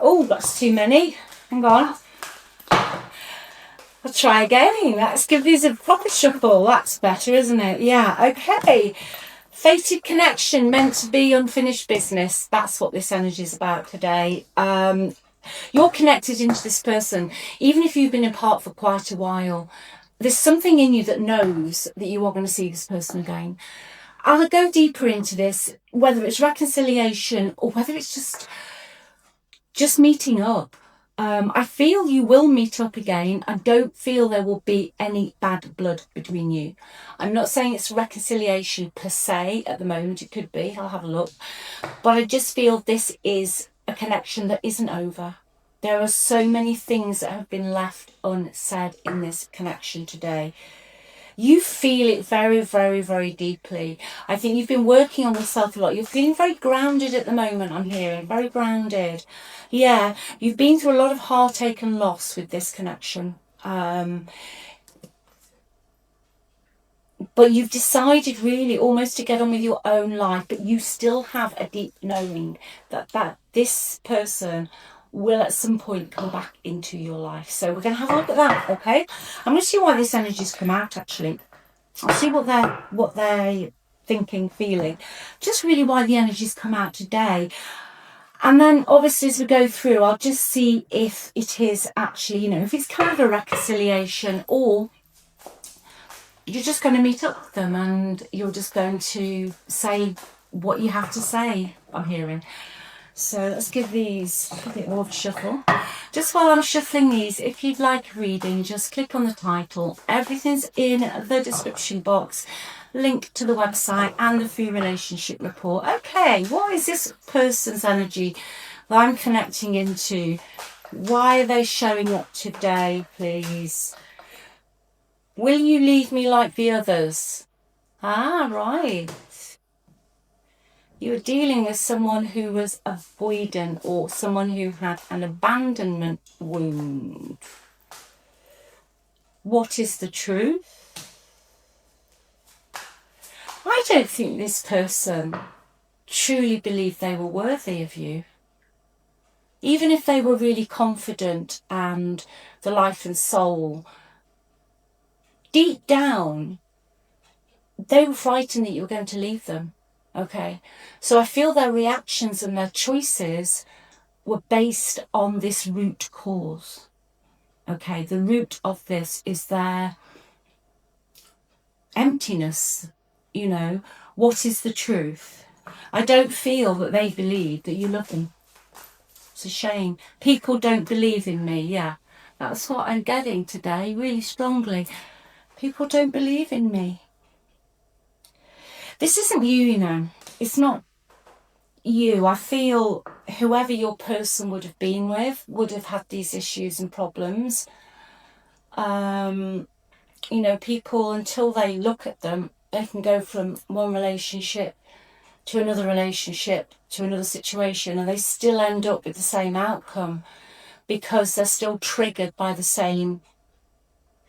Oh, that's too many. Hang on. I'll try again. Let's give these a proper shuffle. That's better, isn't it? Yeah, okay. Fated connection, meant to be unfinished business. That's what this energy is about today. You're connected into this person. Even if you've been apart for quite a while, there's something in you that knows that you are going to see this person again. I'll go deeper into this, whether it's reconciliation or whether it's just meeting up. I feel you will meet up again. I don't feel there will be any bad blood between you. I'm not saying it's reconciliation per se at the moment. It could be. I'll have a look. But I just feel this is a connection that isn't over. There are so many things that have been left unsaid in this connection today. You feel it very, very, very deeply. I think you've been working on yourself a lot. You're feeling very grounded at the moment, I'm hearing. Very grounded. Yeah, you've been through a lot of heartache and loss with this connection. But you've decided really almost to get on with your own life. But you still have a deep knowing that this person will at some point come back into your life. So we're going to have a look at that, okay? I'm going to see why this energy's come out, actually. I'll see what they're thinking, feeling. Just really why the energy's come out today. And then, obviously, as we go through, I'll just see if it is actually, if it's kind of a reconciliation, or you're just going to meet up with them and you're just going to say what you have to say, I'm hearing. So let's give these a bit more of a shuffle. Just while I'm shuffling these, if you'd like a reading, just click on the title. Everything's in the description box. Link to the website and the free relationship report. Okay, what is this person's energy that I'm connecting into? Why are they showing up today, please? Will you leave me like the others? Ah, right. You were dealing with someone who was avoidant or someone who had an abandonment wound. What is the truth? I don't think this person truly believed they were worthy of you. Even if they were really confident and the life and soul, deep down, they were frightened that you were going to leave them. Okay, so I feel their reactions and their choices were based on this root cause. Okay, the root of this is their emptiness. What is the truth? I don't feel that they believe that you love them. It's a shame. People don't believe in me. Yeah, that's what I'm getting today, really strongly. People don't believe in me. This isn't you, It's not you. I feel whoever your person would have been with would have had these issues and problems. People, until they look at them, they can go from one relationship to another relationship to another situation, and they still end up with the same outcome because they're still triggered by the same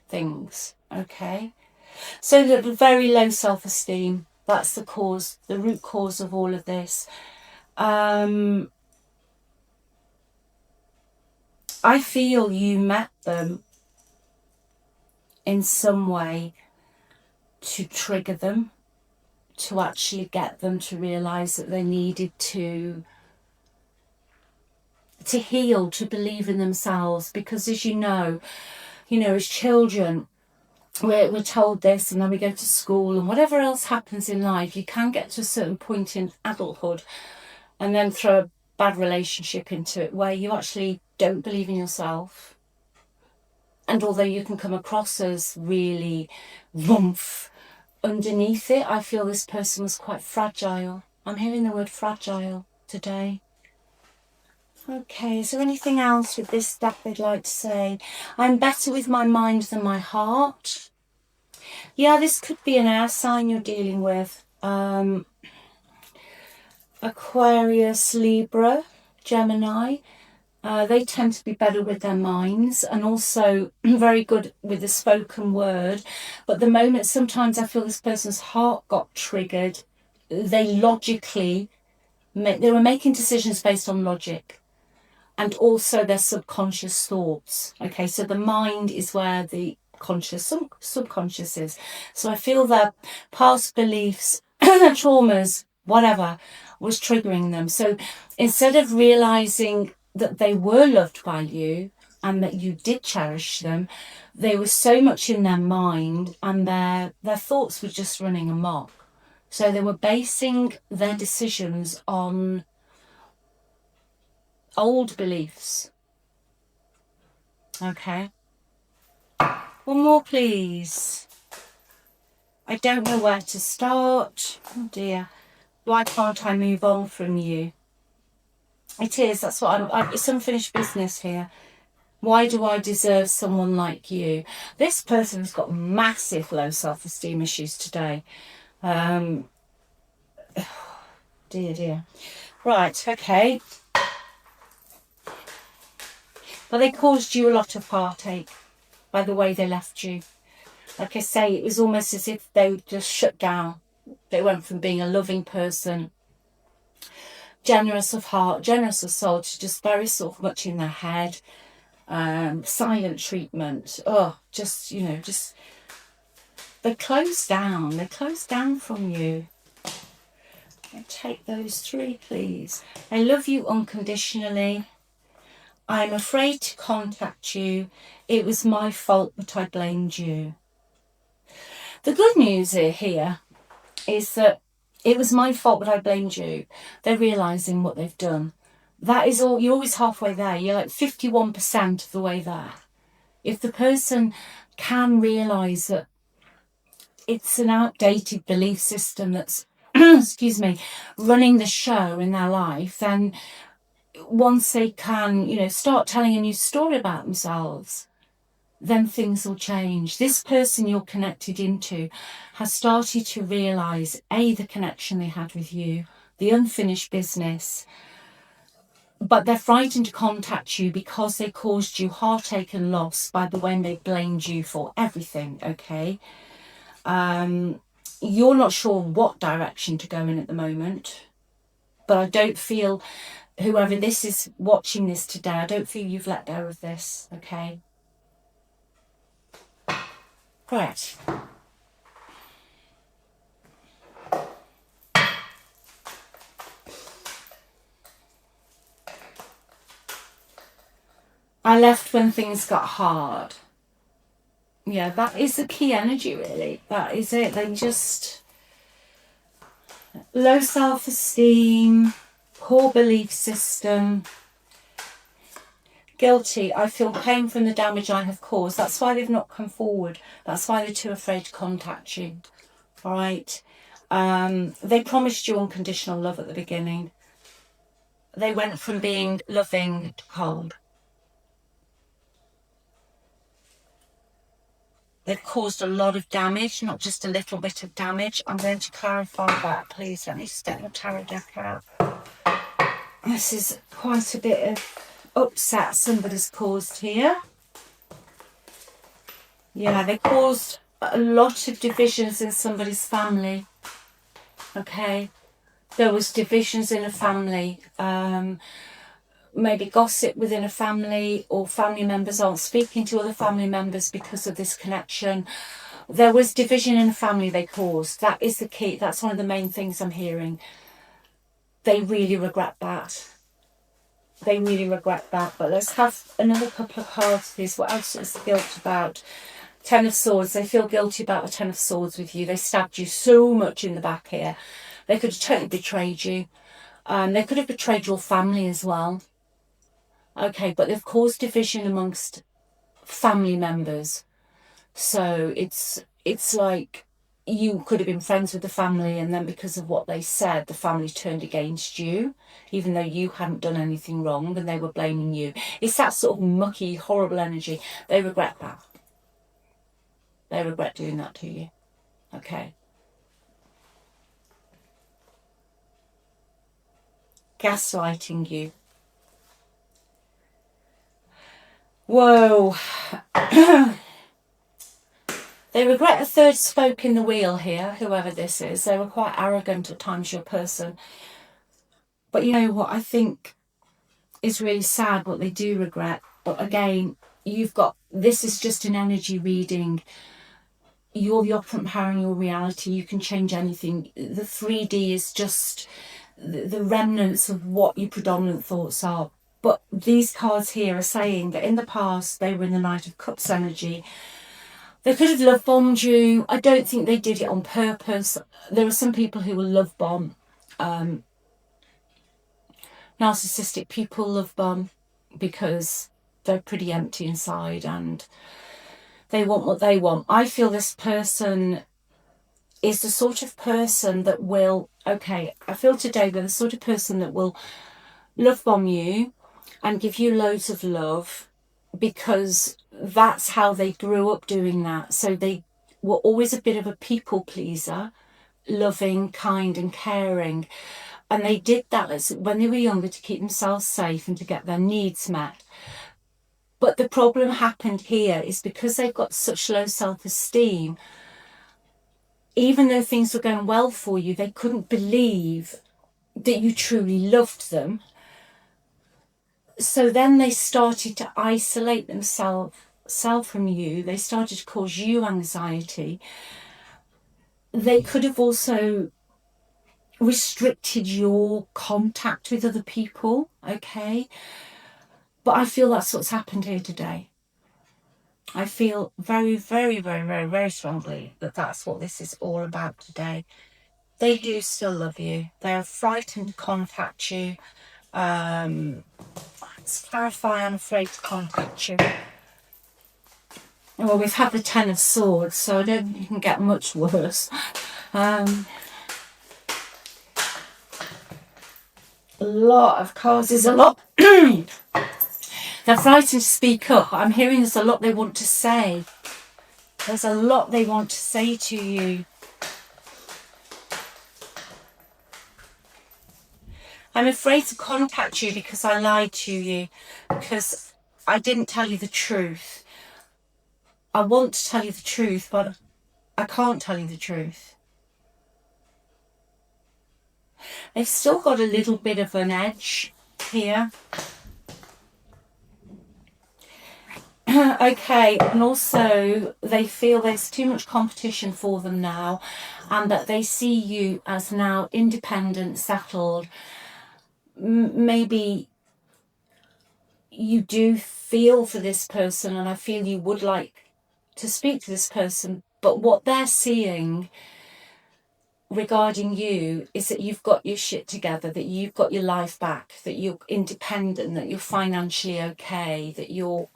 things. Okay? So the very low self-esteem. That's the cause, the root cause of all of this. I feel you met them in some way to trigger them, to actually get them to realise that they needed to heal, to believe in themselves. Because as as children, we're told this, and then we go to school, and whatever else happens in life, you can get to a certain point in adulthood and then throw a bad relationship into it where you actually don't believe in yourself. And although you can come across as really woomph, underneath it, I feel this person was quite fragile. I'm hearing the word fragile today. Okay, is there anything else with this stuff they'd like to say? I'm better with my mind than my heart. Yeah, this could be an air sign you're dealing with. Aquarius, Libra, Gemini. They tend to be better with their minds and also very good with the spoken word. But the moment sometimes I feel this person's heart got triggered, they were making decisions based on logic. and also their subconscious thoughts. Okay, so the mind is where the conscious, subconscious is. So I feel that past beliefs, traumas, whatever, was triggering them. So instead of realizing that they were loved by you and that you did cherish them, they were so much in their mind, and their thoughts were just running amok. So they were basing their decisions on old beliefs. Okay. One more, please. I don't know where to start. Oh dear. Why can't I move on from you? It is. That's what it's unfinished business here. Why do I deserve someone like you? This person's got massive low self-esteem issues today. Dear. Right, okay. But they caused you a lot of heartache by the way they left you. Like I say, it was almost as if they just shut down. They went from being a loving person, generous of heart, generous of soul, to just very sort of much in their head. Silent treatment. Oh, just they closed down. They closed down from you. I'll take those 3, please. I love you unconditionally. I'm afraid to contact you. It was my fault, but I blamed you. The good news here is that it was my fault, but I blamed you. They're realising what they've done. That is all. You're always halfway there. You're like 51% of the way there. If the person can realise that it's an outdated belief system that's, excuse me, running the show in their life, then once they can, start telling a new story about themselves, then things will change. This person you're connected into has started to realise, A, the connection they had with you, the unfinished business, but they're frightened to contact you because they caused you heartache and loss by the way they blamed you for everything, okay? You're not sure what direction to go in at the moment, but I don't feel, whoever this is watching this today, I don't feel you've let go of this, okay? Correct. I left when things got hard. Yeah, that is the key energy, really. That is it. They just... low self-esteem, poor belief system, guilty. I feel pain from the damage I have caused. That's why they've not come forward. That's why they're too afraid to contact you. All right. They promised you unconditional love at the beginning. They went from being loving to cold. They've caused a lot of damage, not just a little bit of damage. I'm going to clarify that, please. Let me just get the tarot deck out. This is quite a bit of upset somebody's caused here. Yeah, they caused a lot of divisions in somebody's family. Okay, there was divisions in a family. Maybe gossip within a family, or family members aren't speaking to other family members because of this connection. There was division in a family they caused. That is the key. That's one of the main things I'm hearing. They really regret that. They really regret that. But let's have another couple of cards, please. What else is the guilt about? 10 of Swords. They feel guilty about the 10 of Swords with you. They stabbed you so much in the back here. They could have totally betrayed you. They could have betrayed your family as well. Okay, but they've caused division amongst family members. So it's like you could have been friends with the family, and then because of what they said, the family turned against you, even though you hadn't done anything wrong and they were blaming you. It's that sort of mucky, horrible energy. They regret that. They regret doing that to you. Okay. Gaslighting you. Whoa. They regret the third spoke in the wheel here, whoever this is. They were quite arrogant at times, your person. But you know what? I think is really sad, what they do regret. But again, this is just an energy reading. You're the upfront power in your reality. You can change anything. The 3D is just the remnants of what your predominant thoughts are. But these cards here are saying that in the past, they were in the Knight of Cups energy. They could have love bombed you. I don't think they did it on purpose. There are some people who will love bomb. Narcissistic people love bomb because they're pretty empty inside and they want what they want. I feel this person is the sort of person that will, I feel today they're the sort of person that will love bomb you and give you loads of love because that's how they grew up doing that. So they were always a bit of a people pleaser, loving, kind and caring. And they did that when they were younger to keep themselves safe and to get their needs met. But the problem happened here is because they've got such low self-esteem, even though things were going well for you, they couldn't believe that you truly loved them. So then they started to isolate themselves from you. They started to cause you anxiety. They could have also restricted your contact with other people, okay? But I feel that's what's happened here today. I feel very, very, very, very, very strongly that that's what this is all about today. They do still love you. They're frightened to contact you. Let's clarify, I'm afraid to contact you. Well, we've had the Ten of Swords, so I don't think you can get much worse. A lot of cards. There's a lot. They're frightened to speak up. I'm hearing there's a lot they want to say. There's a lot they want to say to you. I'm afraid to contact you because I lied to you, because I didn't tell you the truth. I want to tell you the truth, but I can't tell you the truth. They've still got a little bit of an edge here. Okay, and also they feel there's too much competition for them now, and that they see you as now independent, settled. Maybe you do feel for this person, and I feel you would like to speak to this person, but what they're seeing regarding you is that you've got your shit together, that you've got your life back, that you're independent, that you're financially okay, that you've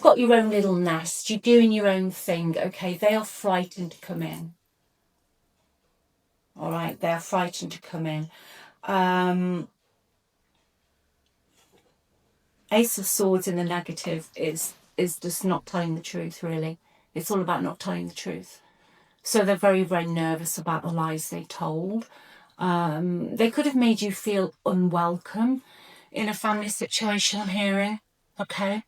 got your own little nest, you're doing your own thing, okay? They are frightened to come in. All right, they're frightened to come in. Ace of Swords in the negative is just not telling the truth, really. It's all about not telling the truth. So they're very, very nervous about the lies they told. They could have made you feel unwelcome in a family situation, I'm hearing, okay?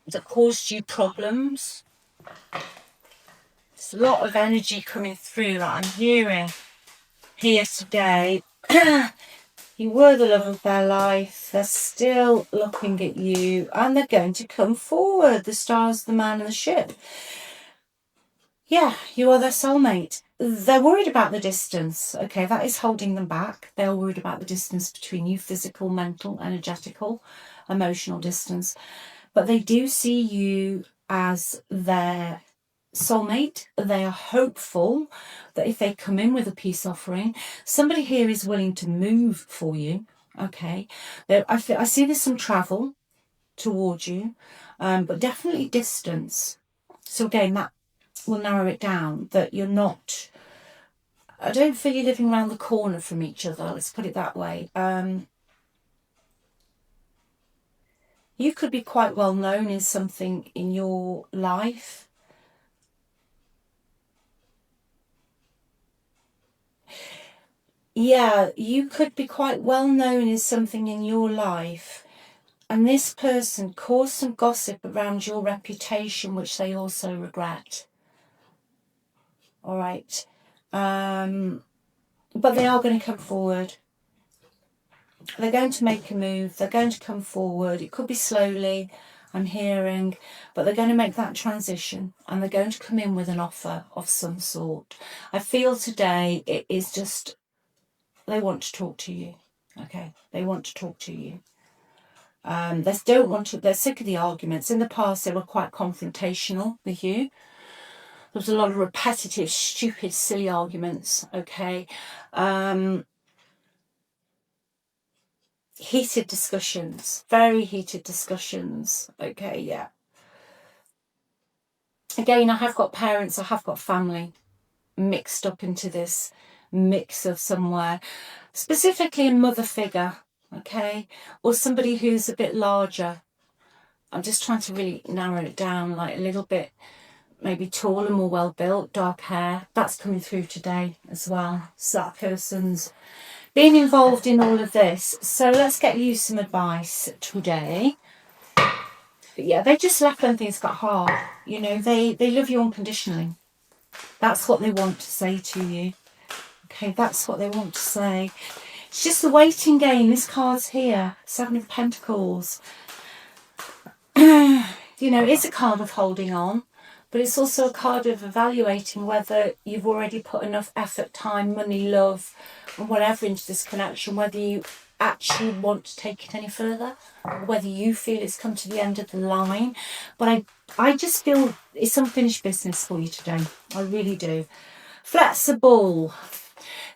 That caused you problems. There's a lot of energy coming through that I'm hearing here today. You were the love of their life. They're still looking at you and they're going to come forward. The stars, the man and the ship. Yeah, you are their soulmate. They're worried about the distance. Okay, that is holding them back. They're worried about the distance between you, physical, mental, energetical, emotional distance. But they do see you as their soulmate. They are hopeful that if they come in with a peace offering, somebody here is willing to move for you. Okay, I see there's some travel towards you, but definitely distance. So again, that will narrow it down, that you're not, I don't feel you're living around the corner from each other, let's put it that way. You could be quite well known in something in your life. Yeah, you could be quite well known in something in your life, and this person caused some gossip around your reputation, which they also regret. All right. But they are going to come forward. They're going to make a move. They're going to come forward. It could be slowly, I'm hearing, but they're going to make that transition and they're going to come in with an offer of some sort. I feel today it is just, they want to talk to you. Okay, they want to talk to you. They don't want to, they're sick of the arguments. In the past, they were quite confrontational with you. There was a lot of repetitive, stupid, silly arguments, okay? Heated discussions, very heated discussions, okay, yeah. Again, I have got parents, I have got family mixed up into this mix of somewhere, specifically a mother figure, okay? Or somebody who's a bit larger. I'm just trying to really narrow it down, like a little bit maybe taller, more well built, dark hair. That's coming through today as well. So that person's being involved in all of this. So let's get you some advice today. But yeah, they just left when things got hard. You know, they love you unconditionally. That's what they want to say to you. Okay, that's what they want to say. It's just the waiting game. This card's here. 7 of Pentacles. You know, it's a card of holding on. But it's also a card of evaluating whether you've already put enough effort, time, money, love, and whatever into this connection, whether you actually want to take it any further, or whether you feel it's come to the end of the line. But I just feel it's unfinished business for you today. I really do. Flexible.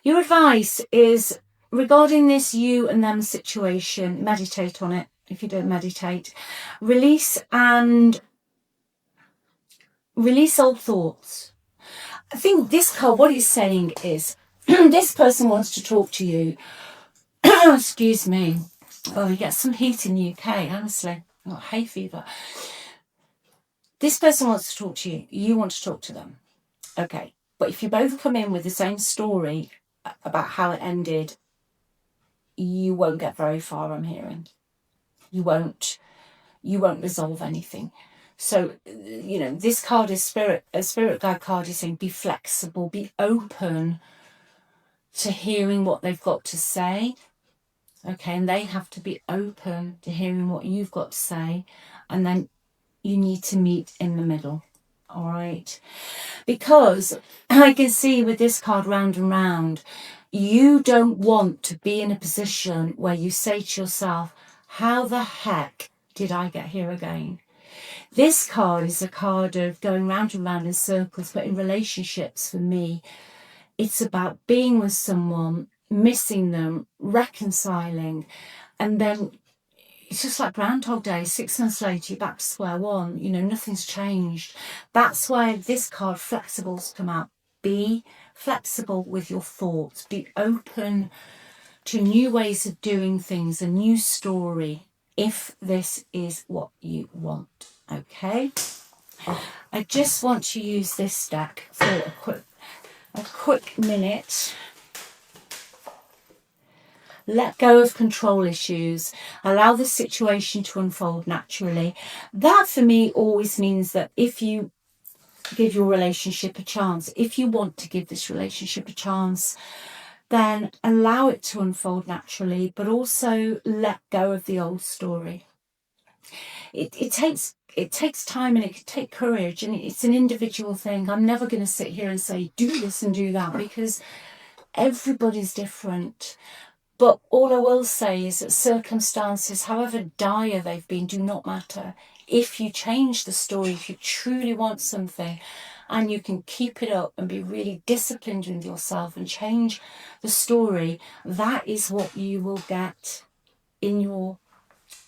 Your advice is regarding this you and them situation, meditate on it if you don't meditate. Release old thoughts. I think this card, what it's saying is, this person wants to talk to you. Excuse me. Oh, you get some heat in the UK, honestly. Got hay fever. This person wants to talk to you. You want to talk to them. Okay. But if you both come in with the same story about how it ended, you won't get very far, I'm hearing. You won't resolve anything. So, you know, this card is a spirit guide card is saying be flexible, be open to hearing what they've got to say. Okay, and they have to be open to hearing what you've got to say. And then you need to meet in the middle. All right. Because I can see with this card round and round, you don't want to be in a position where you say to yourself, how the heck did I get here again? This card is a card of going round and round in circles, but in relationships, for me, it's about being with someone, missing them, reconciling, and then it's just like Groundhog Day. 6 months later, you're back to square one. You know, nothing's changed. That's why this card, Flexible's come out. Be flexible with your thoughts. Be open to new ways of doing things, a new story, if this is what you want. Okay, I just want to use this deck for a quick minute. Let go of control issues. Allow the situation to unfold naturally. That for me always means that if you give your relationship a chance, if you want to give this relationship a chance, then allow it to unfold naturally, but also let go of the old story. It takes time and it can take courage, and it's an individual thing. I'm never going to sit here and say do this and do that, because everybody's different. But all I will say is that circumstances, however dire they've been, do not matter. If you change the story, if you truly want something and you can keep it up and be really disciplined with yourself and change the story, that is what you will get in your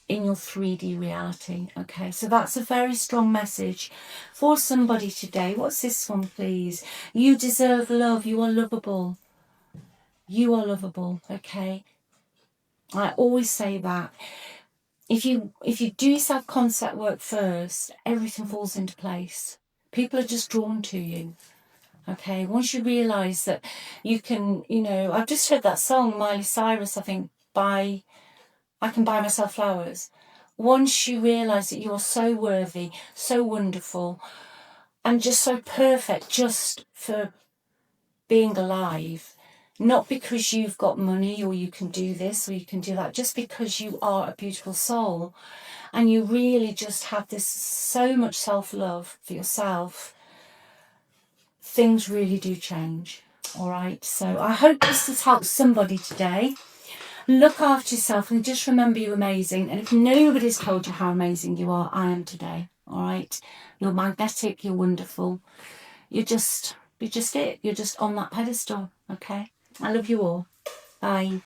3D reality. Okay, so that's a very strong message for somebody today. What's this one, please? You deserve love. You are lovable. You are lovable. Okay, I always say that. If you do self-concept work first, everything falls into place. People are just drawn to you. Okay, once you realise that you can, you know, I've just heard that song, Miley Cyrus, I think, I Can Buy Myself Flowers. Once you realise that you are so worthy, so wonderful, and just so perfect just for being alive, Not because you've got money or you can do this or you can do that, just because you are a beautiful soul and you really just have this so much self-love for yourself, things really do change. All right, so I hope this has helped somebody today. Look after yourself and just remember you're amazing. And if nobody's told you how amazing you are, I am today. All right, you're magnetic, you're wonderful. You're just it. You're just on that pedestal. Okay, I love you all. Bye.